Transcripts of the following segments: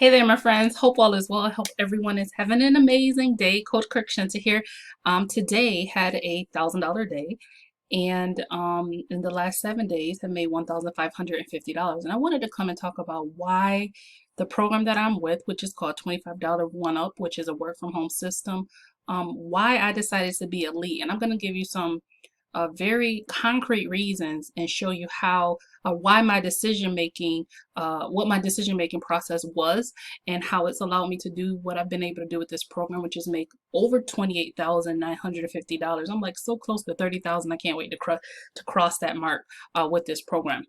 Hey there, my friends. Hope all is well. I hope everyone is having an amazing day. Coach KIRKSHINTA here. Today had a $1,000 day, and in the last 7 days have made $1,550. And I wanted to come and talk about why the program that I'm with, which is called $25 One Up, which is a work from home system, why I decided to be elite. And I'm going to give you some very concrete reasons and show you how why my decision making what my decision making process was and how it's allowed me to do what I've been able to do with this program, which is make over $28,950. I'm like so close to 30,000. I can't wait to cross that mark with this program.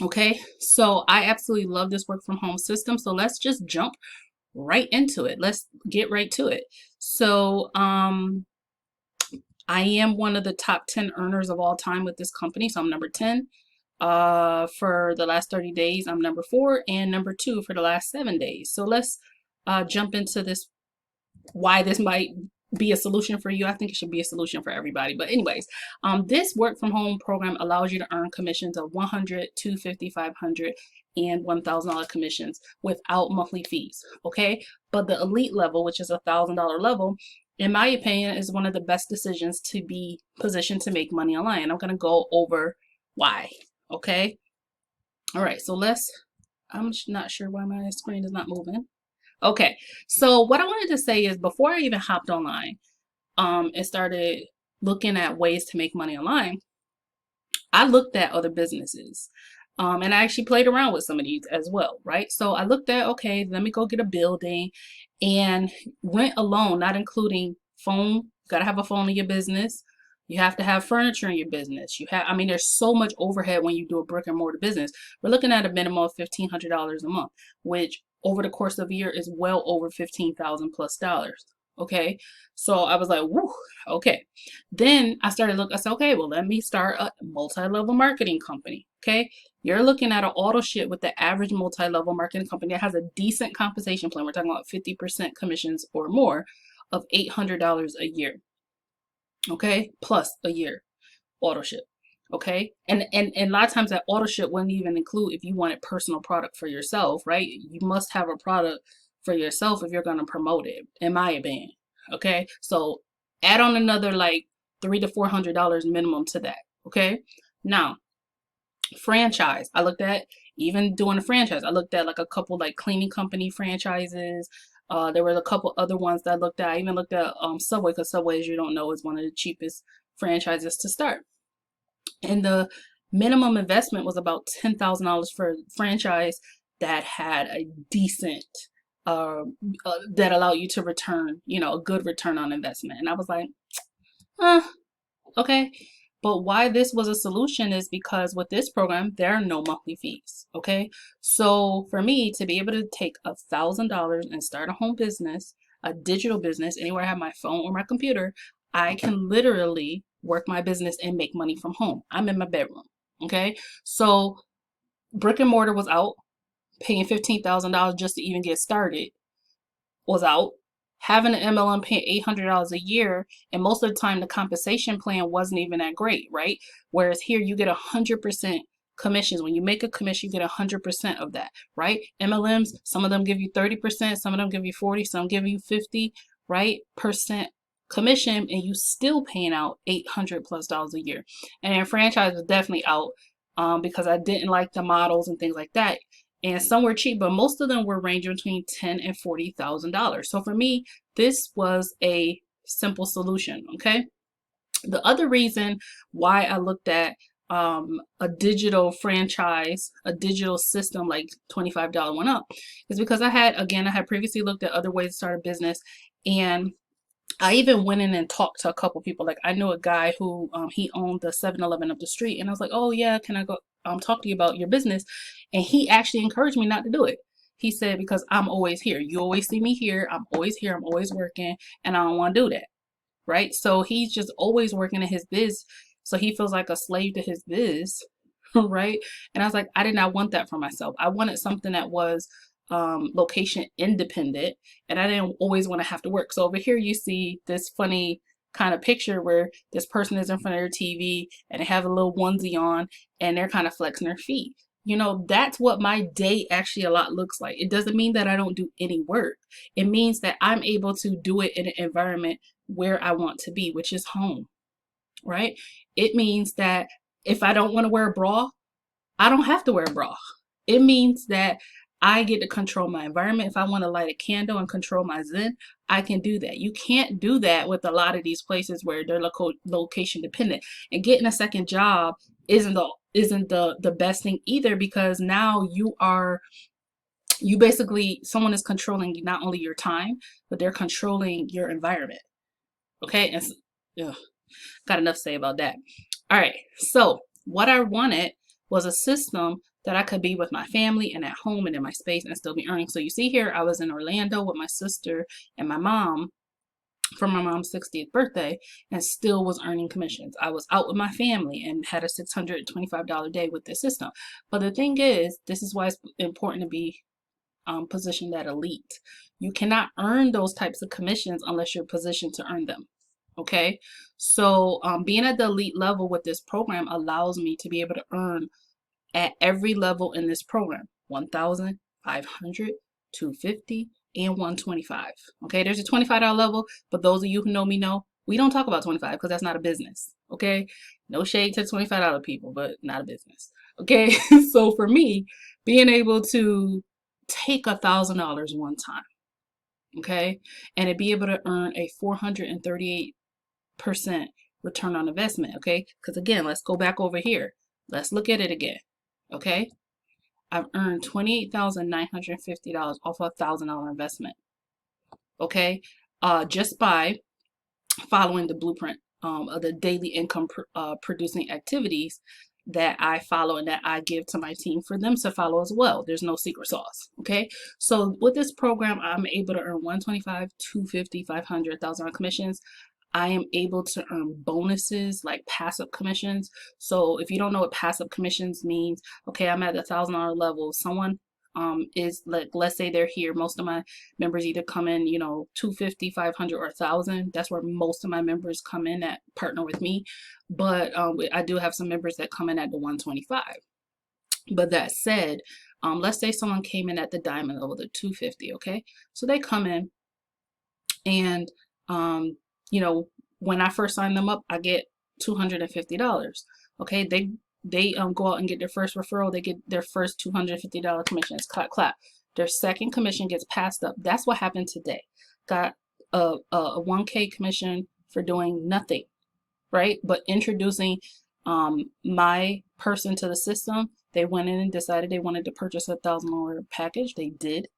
Okay, so I absolutely love this work from home system, so let's just jump right into it. Let's get right to it. So I am one of the top 10 earners of all time with this company. So I'm number 10 for the last 30 days. I'm number 4 and number 2 for the last 7 days. So let's jump into this, why this might be a solution for you. I think it should be a solution for everybody. But anyways, this work from home program allows you to earn commissions of $100, $250, $500, and $1,000 commissions without monthly fees. Okay, but the elite level, which is $1,000 level, in my opinion, is one of the best decisions to be positioned to make money online. I'm going to go over why. Okay. All right. So I'm not sure why my screen is not moving. Okay. So what I wanted to say is before I even hopped online and started looking at ways to make money online, I looked at other businesses. And I actually played around with some of these as well, right? So I looked at, okay, let me go get a building and rent alone, not including phone. You got to have a phone in your business. You have to have furniture in your business. There's so much overhead when you do a brick and mortar business. We're looking at a minimum of $1,500 a month, which over the course of a year is well over $15,000 plus. Okay, so I was like, woo, okay. Then I started looking, I said, okay, well, let me start a multi-level marketing company. Okay, you're looking at an auto ship with the average multi-level marketing company that has a decent compensation plan. We're talking about 50% commissions or more of $800 a year. Okay, plus a year auto ship. Okay, and a lot of times that auto ship wouldn't even include if you wanted personal product for yourself, right? You must have a product for yourself if you're going to promote it, in my opinion. Okay, so add on another like $300 to $400 minimum to that. Okay, now franchise. I looked at, even doing a franchise, I looked at like a couple like cleaning company franchises. There were a couple other ones that I looked at. I even looked at Subway, because Subway, as you don't know, is one of the cheapest franchises to start. And the minimum investment was about $10,000 for a franchise that had a decent, that allowed you to return, a good return on investment. And I was like, okay. But why this was a solution is because with this program, there are no monthly fees. Okay. So for me to be able to take $1,000 and start a home business, a digital business, anywhere I have my phone or my computer, I can literally work my business and make money from home. I'm in my bedroom. Okay. So brick and mortar was out. Paying $15,000 just to even get started was out. Having an MLM paying $800 a year, and most of the time the compensation plan wasn't even that great, right? Whereas here you get 100% commissions. When you make a commission, you get 100% of that, right? MLMs, some of them give you 30%, some of them give you 40, some give you 50, right? Percent commission, and you still paying out $800 plus a year. And franchise was definitely out because I didn't like the models and things like that. And some were cheap, but most of them were ranging between $10,000 and $40,000. So for me, this was a simple solution. Okay. The other reason why I looked at a digital franchise, a digital system like $25 One Up, is because I had previously looked at other ways to start a business, and I even went in and talked to a couple people. Like I knew a guy who he owned the 7-Eleven up the street, and I was like, oh yeah, can I go talk to you about your business? And he actually encouraged me not to do it. He said, because I'm always here. You always see me here. I'm always here. I'm always working, and I don't want to do that. Right? So he's just always working in his biz. So he feels like a slave to his biz. Right? And I was like, I did not want that for myself. I wanted something that was location independent, and I didn't always want to have to work. So over here you see this funny kind of picture where this person is in front of their TV and they have a little onesie on and they're kind of flexing their feet. that's what my day actually a lot looks like. It doesn't mean that I don't do any work. It means that I'm able to do it in an environment where I want to be, which is home, right? It means that if I don't want to wear a bra, I don't have to wear a bra. It means that I get to control my environment. If I want to light a candle and control my Zen, I can do that. You can't do that with a lot of these places where they're location dependent. And getting a second job isn't the best thing either, because now you basically, someone is controlling not only your time, but they're controlling your environment. Okay, and got enough to say about that. All right, so what I wanted was a system that I could be with my family and at home and in my space and still be earning. So you see here, I was in Orlando with my sister and my mom for my mom's 60th birthday and still was earning commissions. I was out with my family and had a $625 day with this system. But the thing is, this is why it's important to be positioned at elite. You cannot earn those types of commissions unless you're positioned to earn them. Okay, so being at the elite level with this program allows me to be able to earn at every level in this program: 1,000, 500, 250, and 125. Okay, there's a $25 level, but those of you who know me know we don't talk about 25 because that's not a business. Okay, no shade to $25 people, but not a business. Okay, so for me, being able to take $1,000 one time, okay, and to be able to earn a 438% return on investment, okay, because again, let's go back over here. Let's look at it again, okay. I've earned $28,950 off a $1,000 investment, okay, just by following the blueprint of the daily income producing activities that I follow and that I give to my team for them to follow as well. There's no secret sauce, okay? So with this program, I'm able to earn 125, 250, 500, 1,000 commissions. I am able to earn bonuses like passive commissions. So if you don't know what passive commissions means, okay, I'm at the $1,000 level. Someone is like, let's say they're here. Most of my members either come in, 250, 500, or 1,000. That's where most of my members come in that partner with me. But I do have some members that come in at the 125. But that said, let's say someone came in at the diamond level, the 250. Okay, so they come in, and when I first sign them up, I get $250. Okay, they go out and get their first referral. They get their first $250 commissions. Clap, clap. Their second commission gets passed up. That's what happened today. Got a 1K commission for doing nothing, right? But introducing my person to the system. They went in and decided they wanted to purchase a $1,000 package. They did.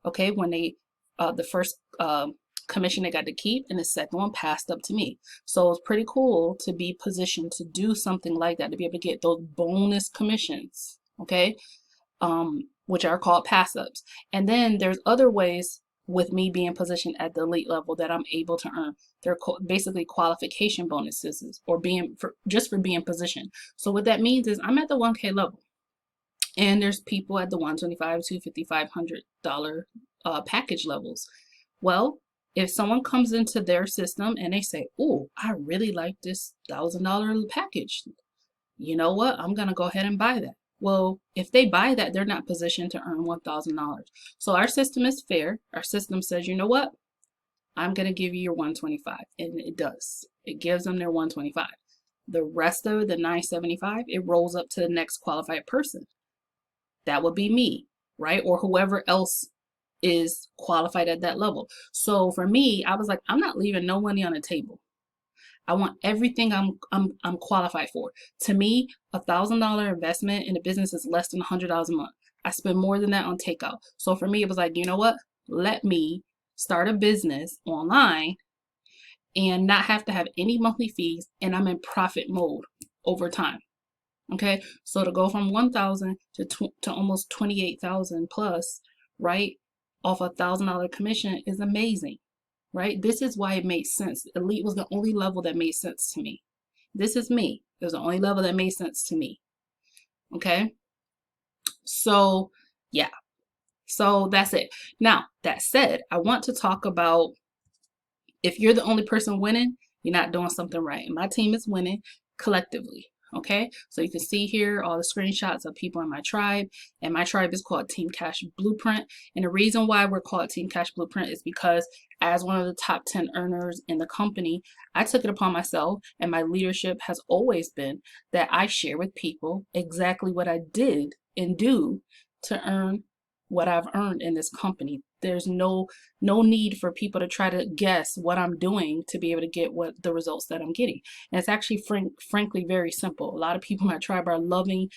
Okay, when they the first commission they got to keep, and the second one passed up to me. So it's pretty cool to be positioned to do something like that, to be able to get those bonus commissions, okay, which are called pass-ups. And then there's other ways with me being positioned at the elite level that I'm able to earn. They're basically qualification bonuses, or just for being positioned. So what that means is I'm at the 1K level, and there's people at the 125, 250, $500 package levels. Well, if someone comes into their system and they say, oh, I really like this $1,000 package, you know what? I'm going to go ahead and buy that. Well, if they buy that, they're not positioned to earn $1,000. So our system is fair. Our system says, you know what? I'm going to give you your 125. And it does. It gives them their 125. The rest of the 975, it rolls up to the next qualified person. That would be me, right? Or whoever else is qualified at that level. So for me, I was like, I'm not leaving no money on the table. I want everything I'm qualified for. To me, $1,000 investment in a business is less than $100 a month. I spend more than that on takeout. So for me, it was like, you know what? Let me start a business online and not have to have any monthly fees, and I'm in profit mode over time. Okay, so to go from 1,000 to almost 28,000 plus, right, off $1,000 commission is amazing, right? This is why it made sense. Elite was the only level that made sense to me. This is me. It was the only level that made sense to me. Okay, so yeah, so that's it. Now, that said, I want to talk about, if you're the only person winning, you're not doing something right. And my team is winning collectively. Okay, so you can see here all the screenshots of people in my tribe, and my tribe is called Team Cash Blueprint. And the reason why we're called Team Cash Blueprint is because as one of the top 10 earners in the company, I took it upon myself, and my leadership has always been that I share with people exactly what I did and do to earn what I've earned in this company. There's no need for people to try to guess what I'm doing to be able to get what the results that I'm getting. And it's actually frankly very simple. A lot of people in my tribe are loving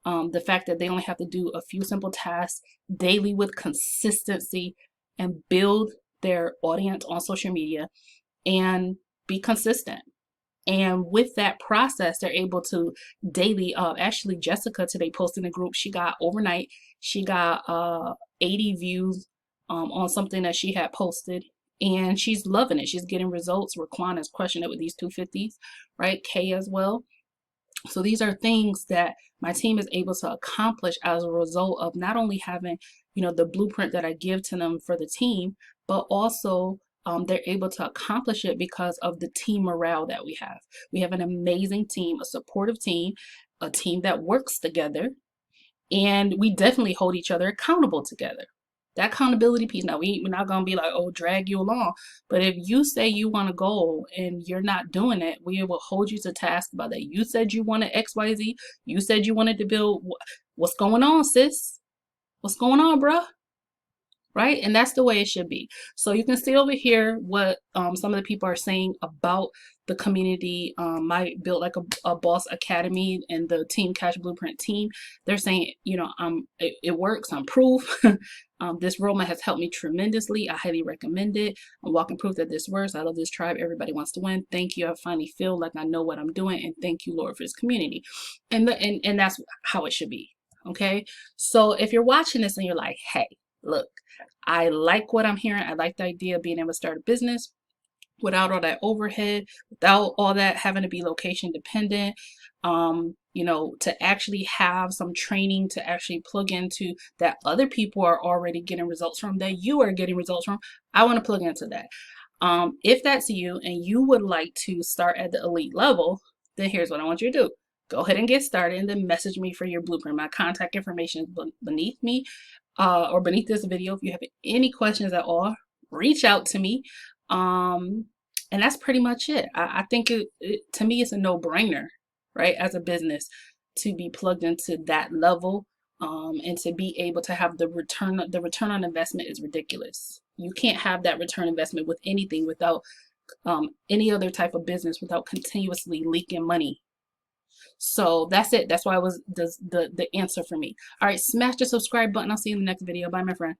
the fact that they only have to do a few simple tasks daily with consistency and build their audience on social media and be consistent. And with that process, they're able to daily, actually Jessica today posted in a group, she got overnight, she got 80 views on something that she had posted, and she's loving it. She's getting results. Raquan is crushing it with these 250s, right? Kay as well. So these are things that my team is able to accomplish as a result of not only having, you know, the blueprint that I give to them for the team, but also they're able to accomplish it because of the team morale that we have. We have an amazing team, a supportive team, a team that works together, and we definitely hold each other accountable together. That accountability piece. Now, we're not going to be like, oh, drag you along. But if you say you want to go and you're not doing it, we will hold you to task about that. You said you wanted XYZ. You said you wanted to build. What's going on, sis? What's going on, bruh? Right? And that's the way it should be. So you can see over here what some of the people are saying about the community. My Built Like a Boss Academy and the Team Cash Blueprint team. They're saying, you know, it works. I'm proof. This roadmap has helped me tremendously. I highly recommend it. I'm walking proof that this works. I love this tribe. Everybody wants to win. Thank you. I finally feel like I know what I'm doing, and thank you, Lord, for this community. And that's how it should be. Okay. So if you're watching this and you're like, hey, look, I like what I'm hearing. I like the idea of being able to start a business without all that overhead, without all that having to be location dependent, you know, to actually have some training to actually plug into that other people are already getting results from, that you are getting results from. I want to plug into that. If that's you and you would like to start at the elite level, then here's what I want you to do. Go ahead and get started, and then message me for your blueprint. My contact information is beneath me or beneath this video. If you have any questions at all, reach out to me. And that's pretty much it. I think to me, it's a no-brainer, right? As a business, to be plugged into that level, and to be able to have the return on investment is ridiculous. You can't have that return investment with anything without any other type of business without continuously leaking money. So that's it. That's why it was the answer for me. All right, smash the subscribe button. I'll see you in the next video. Bye, my friend.